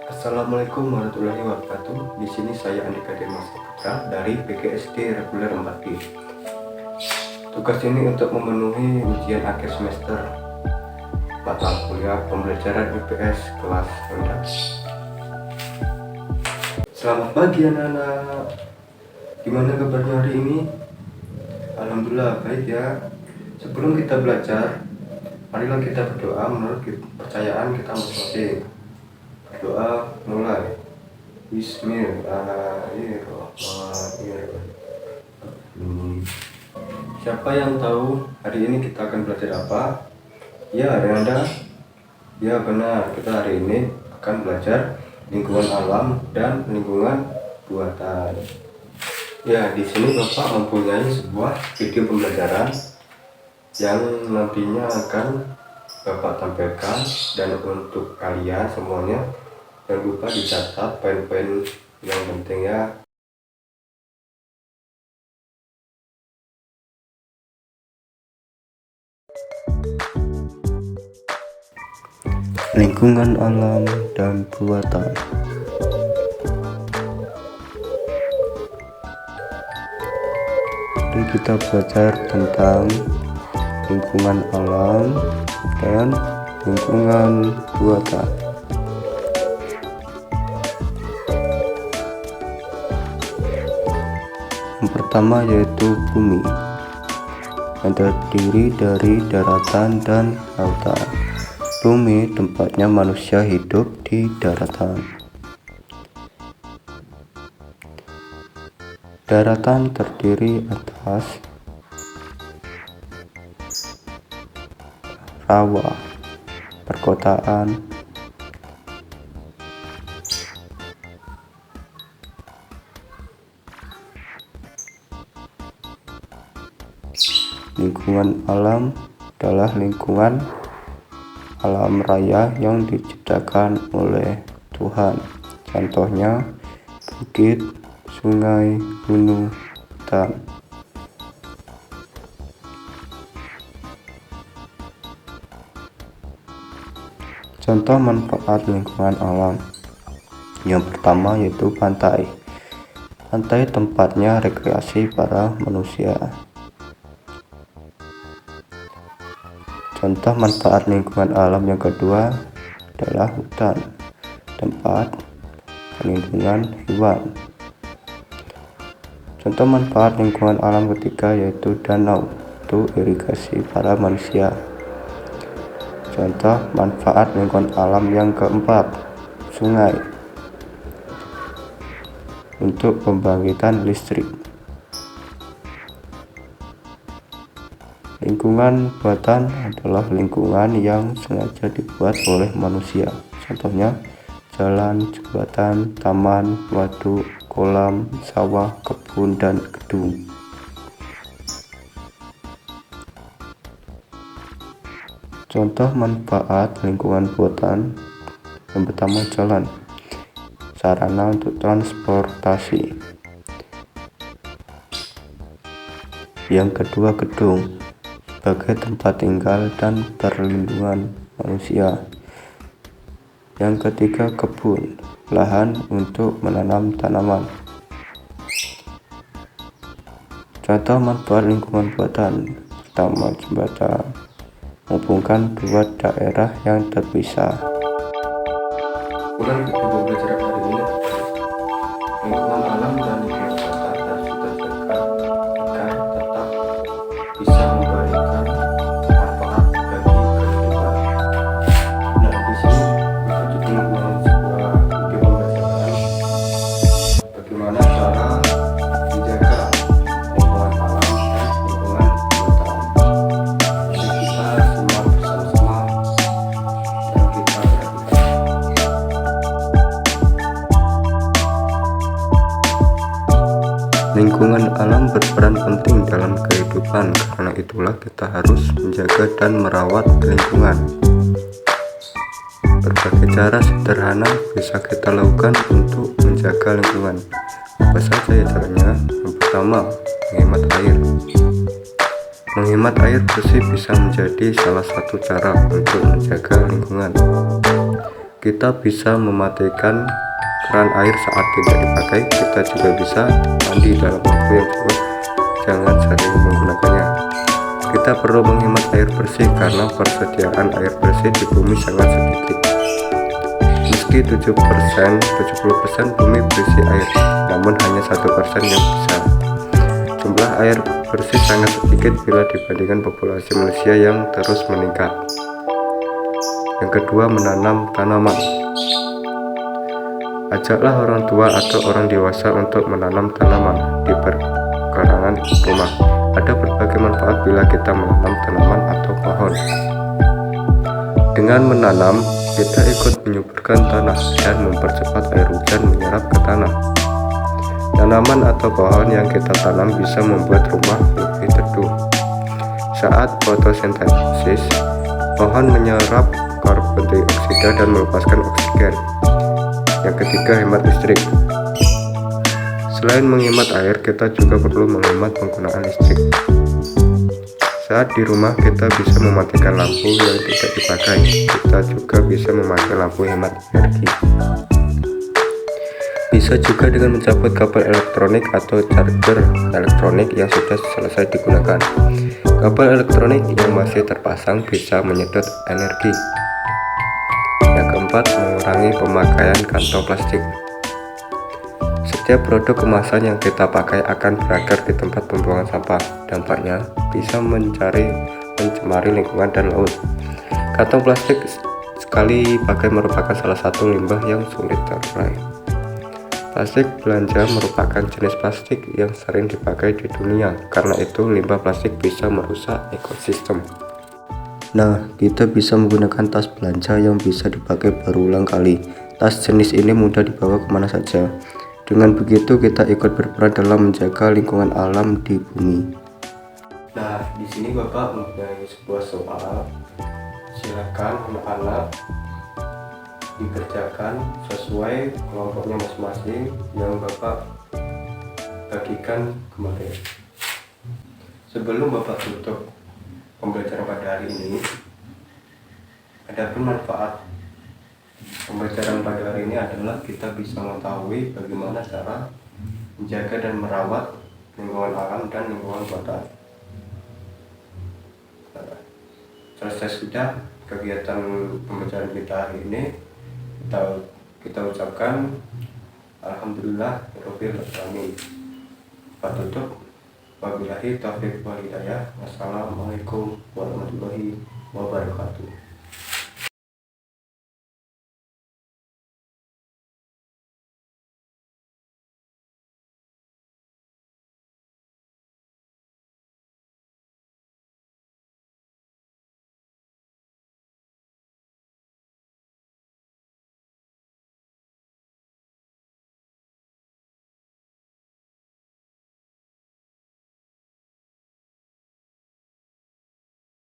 Assalamualaikum warahmatullahi wabarakatuh. Di sini saya Andika Dimas Saputra dari PGSD Reguler 4D. Tugas ini untuk memenuhi ujian akhir semester mata kuliah pembelajaran IPS kelas rendah. Selamat pagi anak-anak. Gimana kabarnya hari ini? Alhamdulillah baik ya. Sebelum kita belajar, marilah kita berdoa menurut kepercayaan kita masing-masing. Doa mulai. Bismillahirrahmanirrahim. Siapa yang tahu hari ini kita akan belajar apa? Ya, ada yang ada? Ya benar, kita hari ini akan belajar lingkungan alam dan lingkungan buatan. Ya, di sini Bapak mempunyai sebuah video pembelajaran yang nantinya akan Bapak tampilkan, dan untuk kalian semuanya jangan lupa dicatat poin-poin yang penting ya. Lingkungan alam dan buatan. Mari kita belajar tentang lingkungan alam dan lingkungan buatan. Yang pertama yaitu bumi, yang terdiri dari daratan dan lautan. Bumi tempatnya manusia hidup di daratan. Daratan terdiri atas rawa, perkotaan, lingkungan alam adalah lingkungan alam raya yang diciptakan oleh Tuhan. Contohnya bukit, sungai, gunung, hutan. Contoh manfaat lingkungan alam. Yang pertama yaitu pantai. Pantai tempatnya rekreasi para manusia. Contoh manfaat lingkungan alam yang kedua adalah hutan, tempat perlindungan hewan. Contoh manfaat lingkungan alam ketiga yaitu danau, untuk irigasi para manusia. Contoh manfaat lingkungan alam yang keempat, sungai, untuk pembangkitan listrik. Lingkungan buatan adalah lingkungan yang sengaja dibuat oleh manusia. Contohnya jalan, jembatan, taman, waduk, kolam, sawah, kebun, dan gedung. Contoh manfaat lingkungan buatan. Yang pertama jalan, sarana untuk transportasi. Yang kedua gedung, sebagai tempat tinggal dan perlindungan manusia. Yang ketiga kebun, lahan untuk menanam tanaman. Contoh manfaat lingkungan buatan. Pertama, jembatan, menghubungkan dua daerah yang terpisah. Ulang kedua belajar hari ini, lingkungan alam dan lingkungan buatan harus kita jaga agar tetap bisa memberikan manfaat bagi kehidupan. Nah, di sini kita juga mempunyai sebuah video pembelajaran bagaimana cara menjaga lingkungan alam dan lingkungan buatan. Jadi kita semua bersama-sama dan kita perhatikan. Lingkungan alam berperan penting dalam kehidupan, karena itulah kita harus menjaga dan merawat lingkungan. Berbagai cara sederhana bisa kita lakukan untuk menjaga lingkungan. Apa saja ya caranya? Yang pertama, menghemat air. Menghemat air bersih bisa menjadi salah satu cara untuk menjaga lingkungan. kita bisa mematikan keran air saat tidak dipakai. Kita juga bisa mandi dalam waktu yang cukup, jangan sering menggunakannya. Kita perlu menghemat air bersih karena persediaan air bersih di bumi sangat sedikit. Meski 70% bumi berisi air, namun hanya 1% yang bisa. Jumlah air bersih sangat sedikit bila dibandingkan populasi manusia yang terus meningkat. Yang kedua, menanam tanaman. Ajaklah orang tua atau orang dewasa untuk menanam tanaman di perkarangan rumah. Ada berbagai manfaat bila kita menanam tanaman atau pohon. Dengan menanam, kita ikut menyuburkan tanah dan mempercepat air hujan menyerap ke tanah. Tanaman atau pohon yang kita tanam bisa membuat rumah lebih teduh. Saat fotosintesis, pohon menyerap karbon dioksida dan melepaskan oksigen. Yang ketiga, hemat listrik. Selain menghemat air, kita juga perlu menghemat penggunaan listrik. Saat di rumah, kita bisa mematikan lampu yang tidak dipakai. Kita juga bisa memakai lampu hemat energi. Bisa juga dengan mencabut kabel elektronik atau charger elektronik yang sudah selesai digunakan. Kabel elektronik yang masih terpasang bisa menyedot energi. Yang keempat, mengurangi pemakaian kantong plastik. Setiap produk kemasan yang kita pakai akan berakar di tempat pembuangan sampah. Dampaknya bisa mencemari lingkungan dan laut. Kantong plastik sekali pakai merupakan salah satu limbah yang sulit terurai. Plastik belanja merupakan jenis plastik yang sering dipakai di dunia. Karena itu, limbah plastik bisa merusak ekosistem. Nah, kita bisa menggunakan tas belanja yang bisa dipakai berulang kali. Tas jenis ini mudah dibawa kemana saja. Dengan begitu, kita ikut berperan dalam menjaga lingkungan alam di bumi. Nah, di sini Bapak mempunyai sebuah soal. Silakan anak-anak dikerjakan sesuai kelompoknya masing-masing yang Bapak bagikan kemarin. Sebelum Bapak tutup pembelajaran pada hari ini, ada bermanfaat. Pembelajaran pada hari ini adalah kita bisa mengetahui bagaimana cara menjaga dan merawat lingkungan alam dan lingkungan kota. Selesai sudah kegiatan pembelajaran kita hari ini. Kita ucapkan alhamdulillah rabbil alamin. Pak tutup, wabillahi taufiq wal hidayah. Wassalamualaikum warahmatullahi wabarakatuh.